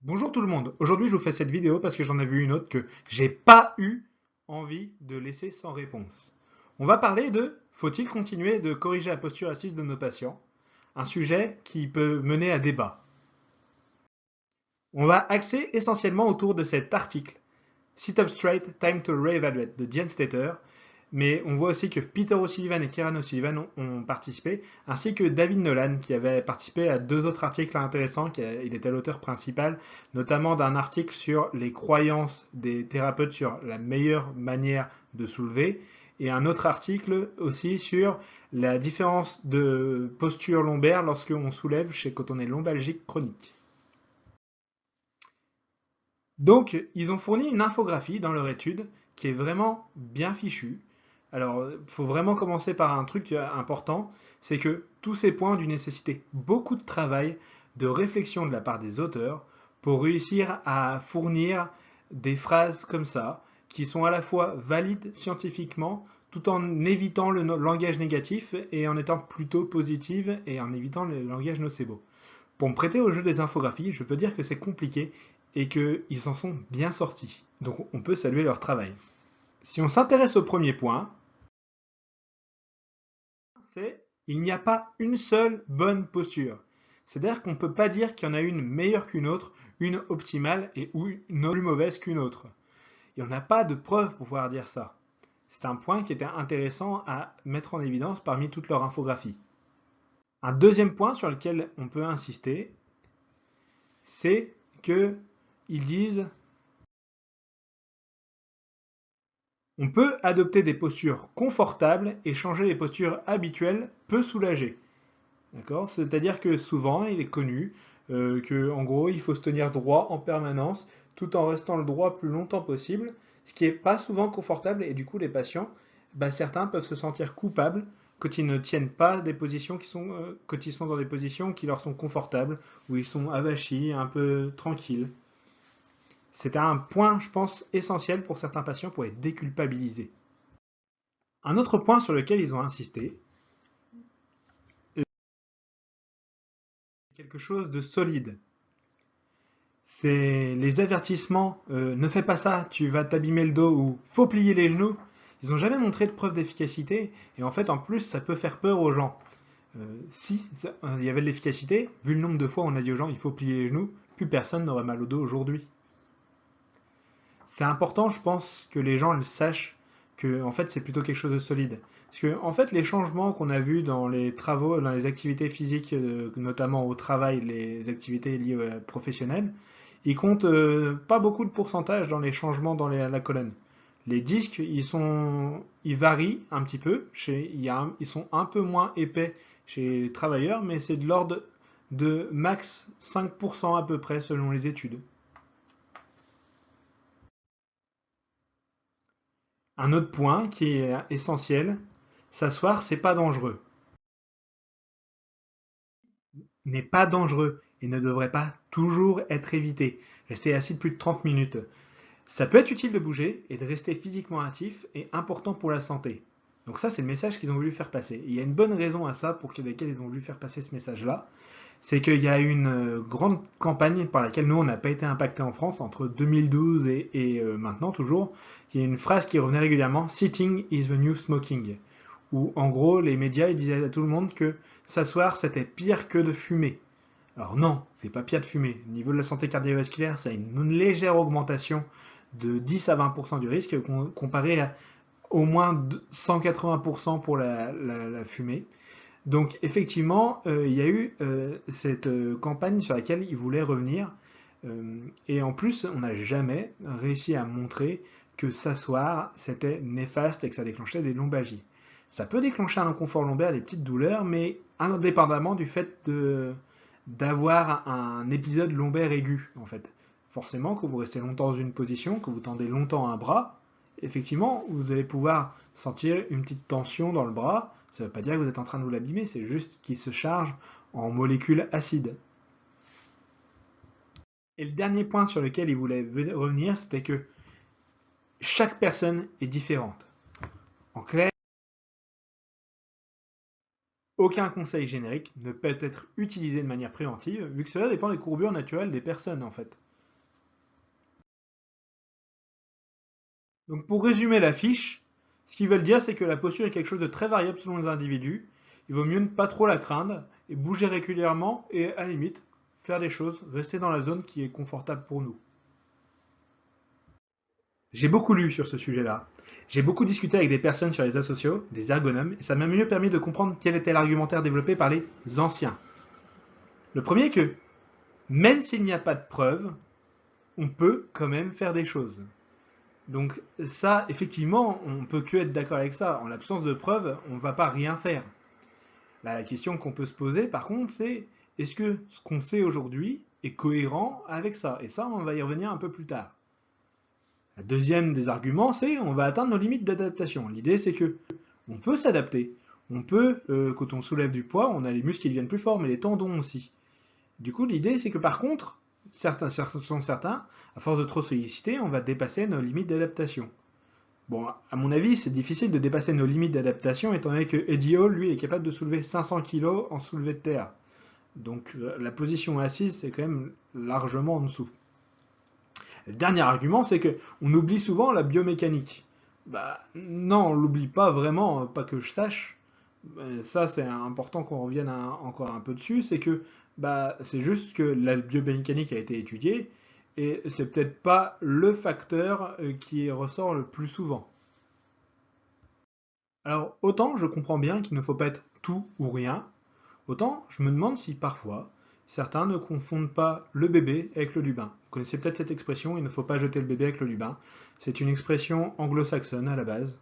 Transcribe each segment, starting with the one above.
Bonjour tout le monde, aujourd'hui je vous fais cette vidéo parce que j'en ai vu une autre que j'ai pas eu envie de laisser sans réponse. On va parler de faut-il continuer de corriger la posture assise de nos patients? Un sujet qui peut mener à débat. On va axer essentiellement autour de cet article Sit Up Straight, Time to Reevaluate de Diane Stater, mais on voit aussi que Peter O'Sullivan et Kieran O'Sullivan ont participé, ainsi que David Nolan qui avait participé à deux autres articles intéressants, il était l'auteur principal, notamment d'un article sur les croyances des thérapeutes sur la meilleure manière de soulever, et un autre article aussi sur la différence de posture lombaire lorsque on soulève quand on est lombalgique chronique. Donc, ils ont fourni une infographie dans leur étude qui est vraiment bien fichue. Alors, il faut vraiment commencer par un truc important, c'est que tous ces points ont dû nécessiter beaucoup de travail, de réflexion de la part des auteurs pour réussir à fournir des phrases comme ça, qui sont à la fois valides scientifiquement, tout en évitant le langage négatif et en étant plutôt positive et en évitant le langage nocebo. Pour me prêter au jeu des infographies, je peux dire que c'est compliqué et qu'ils en sont bien sortis. Donc on peut saluer leur travail. Si on s'intéresse au premier point, c'est il n'y a pas une seule bonne posture. C'est-à-dire qu'on ne peut pas dire qu'il y en a une meilleure qu'une autre, une optimale et ou une plus mauvaise qu'une autre. Et on n'a pas de preuves pour pouvoir dire ça. C'est un point qui était intéressant à mettre en évidence parmi toutes leurs infographies. Un deuxième point sur lequel on peut insister, c'est qu'ils disent on peut adopter des postures confortables et changer les postures habituelles peut soulager. D'accord? C'est-à-dire que souvent, il est connu que, en gros, il faut se tenir droit en permanence tout en restant le droit le plus longtemps possible, ce qui n'est pas souvent confortable et du coup, les patients, bah, certains peuvent se sentir coupables quand ils ne tiennent pas des positions quand ils sont dans des positions qui leur sont confortables, où ils sont avachis, un peu tranquilles. C'était un point, je pense, essentiel pour certains patients pour être déculpabilisés. Un autre point sur lequel ils ont insisté, c'est quelque chose de solide. C'est les avertissements ne fais pas ça, tu vas t'abîmer le dos ou faut plier les genoux. Ils n'ont jamais montré de preuve d'efficacité et en fait en plus ça peut faire peur aux gens. Si il y avait de l'efficacité, vu le nombre de fois où on a dit aux gens il faut plier les genoux, plus personne n'aurait mal au dos aujourd'hui. C'est important, je pense, que les gens le sachent que en fait c'est plutôt quelque chose de solide. Parce que en fait les changements qu'on a vus dans les travaux, dans les activités physiques, notamment au travail, les activités liées professionnelles, ils comptent pas beaucoup de pourcentage dans les changements dans la colonne. Les disques, ils varient un petit peu. Ils sont un peu moins épais chez les travailleurs, mais c'est de l'ordre de max 5% à peu près selon les études. Un autre point qui est essentiel, s'asseoir, c'est pas dangereux. N'est pas dangereux et ne devrait pas toujours être évité. Rester assis de plus de 30 minutes. Ça peut être utile de bouger et de rester physiquement actif et important pour la santé. Donc ça, c'est le message qu'ils ont voulu faire passer. Et il y a une bonne raison à ça pour laquelle ils ont voulu faire passer ce message-là. C'est qu'il y a une grande campagne par laquelle nous, on n'a pas été impacté en France entre 2012 et maintenant toujours. Il y a une phrase qui revenait régulièrement, Sitting is the new smoking. Où en gros, les médias ils disaient à tout le monde que s'asseoir, c'était pire que de fumer. Alors non, c'est pas pire de fumer. Au niveau de la santé cardiovasculaire, ça a une légère augmentation de 10 à 20% du risque comparé à au moins 180% pour la fumée. Donc effectivement, il y a eu cette campagne sur laquelle ils voulaient revenir. Et en plus, on n'a jamais réussi à montrer que s'asseoir, c'était néfaste et que ça déclenchait des lombalgies. Ça peut déclencher un inconfort lombaire, des petites douleurs, mais indépendamment du fait d'avoir un épisode lombaire aigu, en fait. Forcément, quand vous restez longtemps dans une position, que vous tendez longtemps un bras, effectivement, vous allez pouvoir sentir une petite tension dans le bras. Ça ne veut pas dire que vous êtes en train de vous l'abîmer, c'est juste qu'il se charge en molécules acides. Et le dernier point sur lequel il voulait revenir, c'était que chaque personne est différente. En clair, aucun conseil générique ne peut être utilisé de manière préventive, vu que cela dépend des courbures naturelles des personnes en fait. Donc pour résumer la fiche, ce qu'ils veulent dire, c'est que la posture est quelque chose de très variable selon les individus. Il vaut mieux ne pas trop la craindre et bouger régulièrement et à la limite faire des choses, rester dans la zone qui est confortable pour nous. J'ai beaucoup lu sur ce sujet-là. J'ai beaucoup discuté avec des personnes sur les réseaux sociaux, des ergonomes, et ça m'a mieux permis de comprendre quel était l'argumentaire développé par les anciens. Le premier est que, même s'il n'y a pas de preuves, on peut quand même faire des choses. Donc ça, effectivement, on ne peut que être d'accord avec ça. En l'absence de preuves, on ne va pas rien faire. La question qu'on peut se poser, par contre, c'est est-ce que ce qu'on sait aujourd'hui est cohérent avec ça? Et ça, on va y revenir un peu plus tard. Le deuxième des arguments, c'est on va atteindre nos limites d'adaptation. L'idée, c'est que on peut s'adapter. On peut, quand on soulève du poids, on a les muscles qui deviennent plus forts, mais les tendons aussi. Du coup, l'idée, c'est que par contre, certains, à force de trop solliciter, on va dépasser nos limites d'adaptation. Bon, à mon avis, c'est difficile de dépasser nos limites d'adaptation, étant donné que Eddie Hall, lui, est capable de soulever 500 kg en soulevé de terre. Donc, la position assise, c'est quand même largement en dessous. Le dernier argument, c'est qu'on oublie souvent la biomécanique. Bah, non, on l'oublie pas vraiment, pas que je sache. Ça, c'est important qu'on revienne encore un peu dessus, c'est que c'est juste que la biomécanique a été étudiée et c'est peut-être pas le facteur qui ressort le plus souvent. Alors, autant je comprends bien qu'il ne faut pas être tout ou rien, autant je me demande si parfois certains ne confondent pas le bébé avec le lubin. Vous connaissez peut-être cette expression, il ne faut pas jeter le bébé avec le lubin. C'est une expression anglo-saxonne à la base.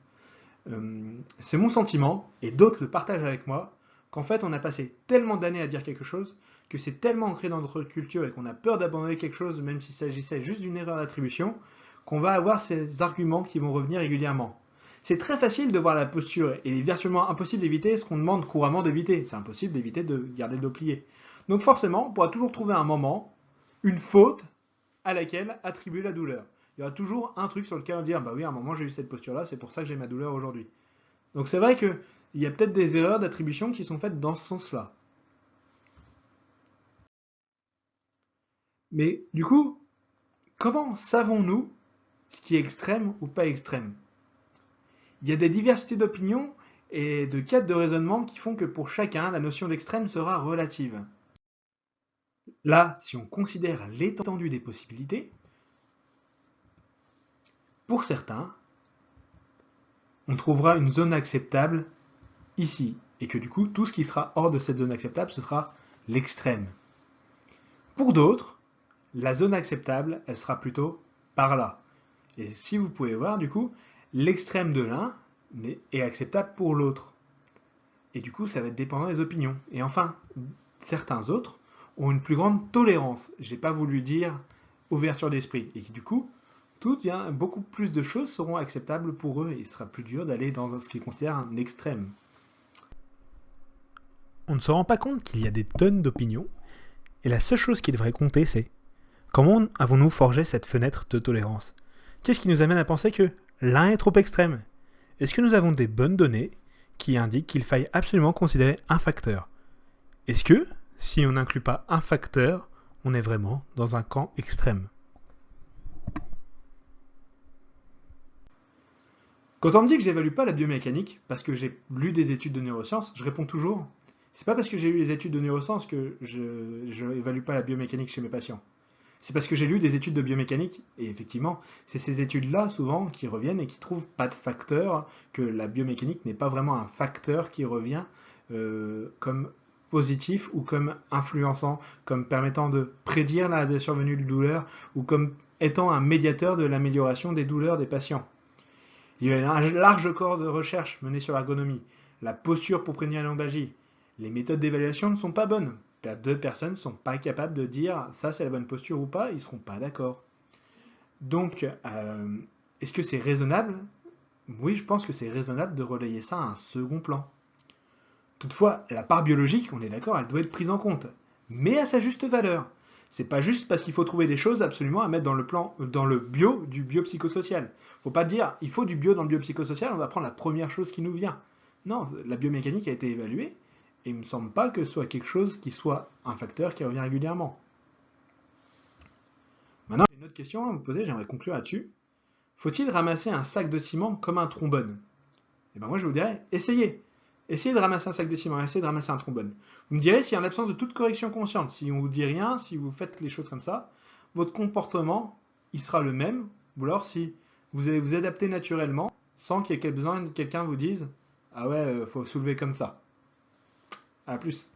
C'est mon sentiment, et d'autres le partagent avec moi, qu'en fait on a passé tellement d'années à dire quelque chose, que c'est tellement ancré dans notre culture et qu'on a peur d'abandonner quelque chose, même s'il s'agissait juste d'une erreur d'attribution, qu'on va avoir ces arguments qui vont revenir régulièrement. C'est très facile de voir la posture et il est virtuellement impossible d'éviter ce qu'on demande couramment d'éviter. C'est impossible d'éviter de garder le dos plié. Donc forcément, on pourra toujours trouver un moment, une faute à laquelle attribuer la douleur. Il y aura toujours un truc sur lequel on va dire, bah oui, à un moment j'ai eu cette posture-là, c'est pour ça que j'ai ma douleur aujourd'hui. Donc c'est vrai qu'il y a peut-être des erreurs d'attribution qui sont faites dans ce sens-là. Mais du coup, comment savons-nous ce qui est extrême ou pas extrême? Il y a des diversités d'opinions et de cadres de raisonnement qui font que pour chacun, la notion d'extrême sera relative. Là, si on considère l'étendue des possibilités, pour certains, on trouvera une zone acceptable ici, et que du coup, tout ce qui sera hors de cette zone acceptable, ce sera l'extrême. Pour d'autres, la zone acceptable, elle sera plutôt par là. Et si vous pouvez voir, du coup, l'extrême de l'un est acceptable pour l'autre. Et du coup, ça va être dépendant des opinions. Et enfin, certains autres ont une plus grande tolérance. J'ai pas voulu dire ouverture d'esprit. Et du coup, beaucoup plus de choses seront acceptables pour eux et il sera plus dur d'aller dans ce qu'ils considèrent un extrême. On ne se rend pas compte qu'il y a des tonnes d'opinions, et la seule chose qui devrait compter, c'est comment avons-nous forgé cette fenêtre de tolérance? Qu'est-ce qui nous amène à penser que l'un est trop extrême? Est-ce que nous avons des bonnes données qui indiquent qu'il faille absolument considérer un facteur? Est-ce que, si on n'inclut pas un facteur, on est vraiment dans un camp extrême? Quand on me dit que j'évalue pas la biomécanique, parce que j'ai lu des études de neurosciences, je réponds toujours, c'est pas parce que j'ai lu les études de neurosciences que je évalue pas la biomécanique chez mes patients. C'est parce que j'ai lu des études de biomécanique, et effectivement, c'est ces études-là souvent qui reviennent et qui trouvent pas de facteur, que la biomécanique n'est pas vraiment un facteur qui revient comme positif ou comme influençant, comme permettant de prédire la survenue de douleur ou comme étant un médiateur de l'amélioration des douleurs des patients. Il y a un large corps de recherche mené sur l'ergonomie, la posture pour prévenir la lombalgie. Les méthodes d'évaluation ne sont pas bonnes. Deux personnes ne sont pas capables de dire ça c'est la bonne posture ou pas, ils ne seront pas d'accord. Donc, est-ce que c'est raisonnable? Oui, je pense que c'est raisonnable de relayer ça à un second plan. Toutefois, la part biologique, on est d'accord, elle doit être prise en compte, mais à sa juste valeur. C'est pas juste parce qu'il faut trouver des choses absolument à mettre dans le bio du biopsychosocial. Faut pas dire il faut du bio dans le biopsychosocial, on va prendre la première chose qui nous vient. Non, la biomécanique a été évaluée et il me semble pas que ce soit quelque chose qui soit un facteur qui revient régulièrement. Maintenant, j'ai une autre question à vous poser, j'aimerais conclure là-dessus. Faut-il ramasser un sac de ciment comme un trombone? Et ben moi je vous dirais, essayez. Essayez de ramasser un sac de ciment, essayez de ramasser un trombone. Vous me direz si en l'absence de toute correction consciente, si on vous dit rien, si vous faites les choses comme ça, votre comportement, il sera le même, ou alors si vous allez vous adapter naturellement, sans qu'il y ait besoin que quelqu'un vous dise, ah ouais, faut soulever comme ça. À plus.